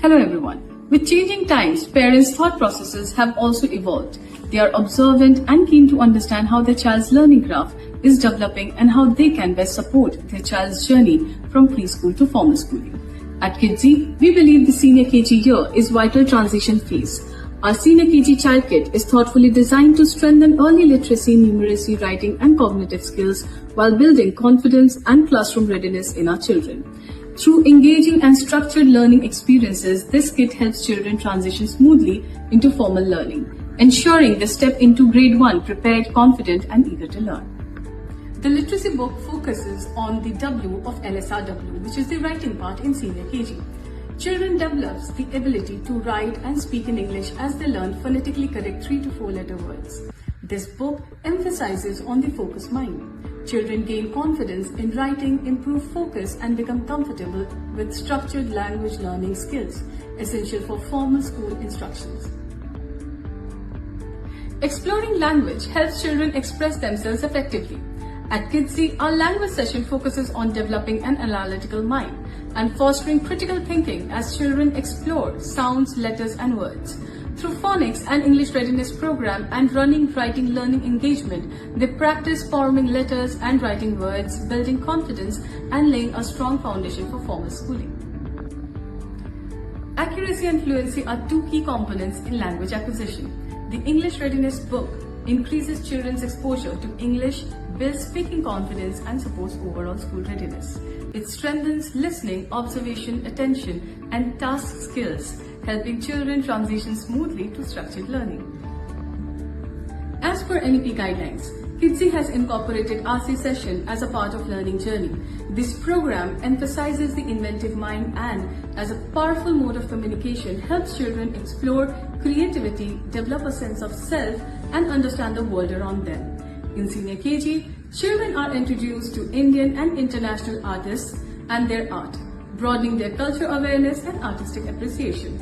Hello everyone. With changing times, parents' thought processes have also evolved. They are observant and keen to understand how their child's learning curve is developing and how they can best support their child's journey from preschool to formal schooling. At Kidzee, we believe the senior KG year is vital transition phase. Our senior KG child kit is thoughtfully designed to strengthen early literacy, numeracy, writing and cognitive skills while building confidence and classroom readiness in our children. Through engaging and structured learning experiences, this kit helps children transition smoothly into formal learning, ensuring they step into grade 1 prepared, confident and eager to learn. The literacy book focuses on the W of LSRW, which is the writing part in senior KG. Children develops the ability to write and speak in English as they learn phonetically correct 3 to 4 letter words. This book emphasizes on the focused mind. Children gain confidence in writing, improve focus and become comfortable with structured language learning skills, essential for formal school instructions. Exploring language helps children express themselves effectively. At Kidzee, our language session focuses on developing an analytical mind and fostering critical thinking as children explore sounds, letters and words. Through phonics and English readiness program and running writing learning engagement, they practice forming letters and writing words, building confidence and laying a strong foundation for formal schooling. Accuracy and fluency are two key components in language acquisition. The English readiness book increases children's exposure to English, builds speaking confidence and supports overall school readiness. It strengthens listening, observation, attention and task skills, helping children transition smoothly to structured learning. As per NEP guidelines, Kidzee has incorporated RC session as a part of learning journey. This program emphasizes the inventive mind and, as a powerful mode of communication, helps children explore creativity, develop a sense of self and understand the world around them. In senior KG, children are introduced to Indian and international artists and their art, broadening their cultural awareness and artistic appreciation.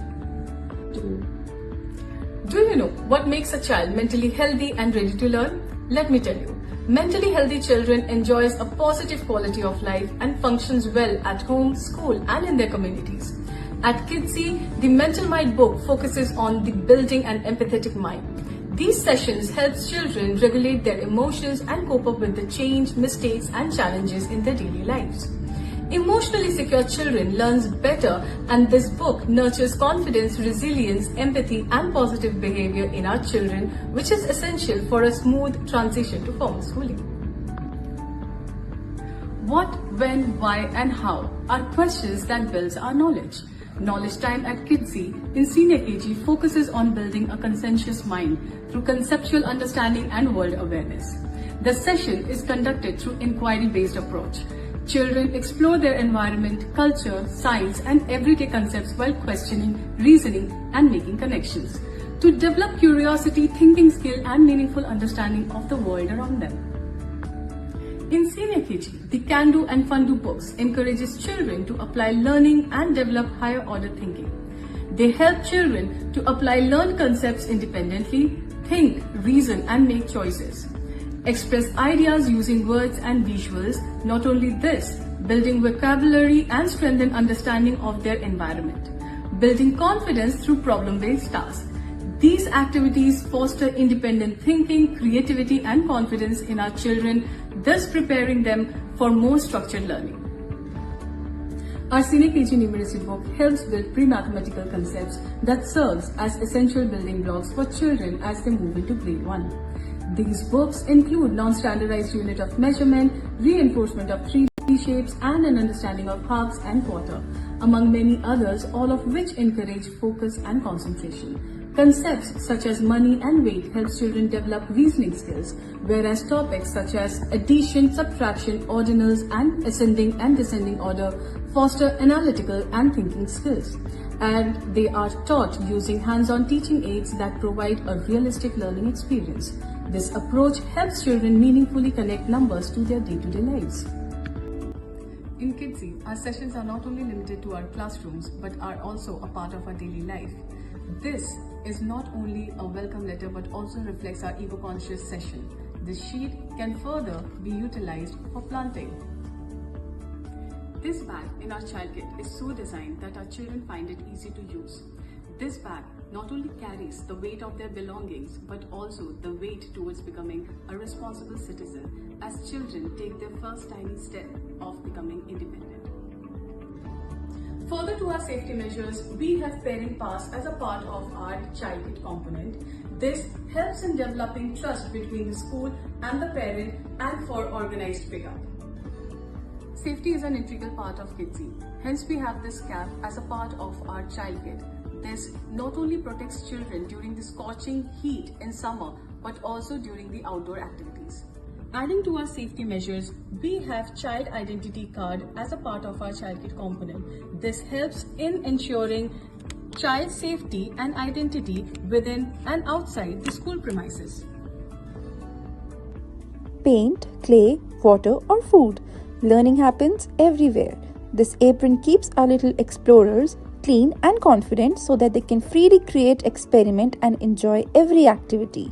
Do you know what makes a child mentally healthy and ready to learn? Let me tell you. Mentally healthy children enjoys a positive quality of life and functions well at home, school and in their communities. At Kidzee, the Mental Mind book focuses on the building an empathetic mind. These sessions help children regulate their emotions and cope up with the change, mistakes and challenges in their daily lives. Emotionally secure children learns better and this book nurtures confidence, resilience, empathy and positive behavior in our children, which is essential for a smooth transition to formal schooling. What, when, why and how are questions that builds our knowledge. Knowledge time at Kidzee in senior KG focuses on building a conscientious mind through conceptual understanding and world awareness. The session is conducted through inquiry-based approach. Children explore their environment, culture, science and everyday concepts while questioning, reasoning and making connections to develop curiosity, thinking skill and meaningful understanding of the world around them. In senior KG, the Can Do and Fun Do books encourages children to apply learning and develop higher order thinking. They help children to apply learned concepts independently, think, reason and make choices. Express ideas using words and visuals. Not only this, building vocabulary and strengthen understanding of their environment. Building confidence through problem-based tasks. These activities foster independent thinking, creativity and confidence in our children, thus preparing them for more structured learning. Our senior KG numeracy book helps build pre-mathematical concepts that serves as essential building blocks for children as they move into grade 1. These books include non-standardized unit of measurement, reinforcement of 3D shapes and an understanding of halves and quarter, among many others, all of which encourage focus and concentration. Concepts such as money and weight help children develop reasoning skills, whereas topics such as addition, subtraction, ordinals and ascending and descending order foster analytical and thinking skills. And they are taught using hands-on teaching aids that provide a realistic learning experience. This approach helps children meaningfully connect numbers to their day-to-day lives. In Kidzee, our sessions are not only limited to our classrooms but are also a part of our daily life. This is not only a welcome letter but also reflects our ego-conscious session. This sheet can further be utilized for planting. This bag in our child kit is so designed that our children find it easy to use. This bag not only carries the weight of their belongings but also the weight towards becoming a responsible citizen as children take their first tiny step of becoming independent. Further to our safety measures, we have parent pass as a part of our child kit component. This helps in developing trust between the school and the parent and for organized pickup. Safety is an integral part of Kidzee. Hence we have this cap as a part of our child kit. This not only protects children during the scorching heat in summer but also during the outdoor activities. Adding to our safety measures, we have child identity card as a part of our child kit component. This helps in ensuring child safety and identity within and outside the school premises. Paint, clay, water or food. Learning happens everywhere. This apron keeps our little explorers clean and confident so that they can freely create, experiment and enjoy every activity.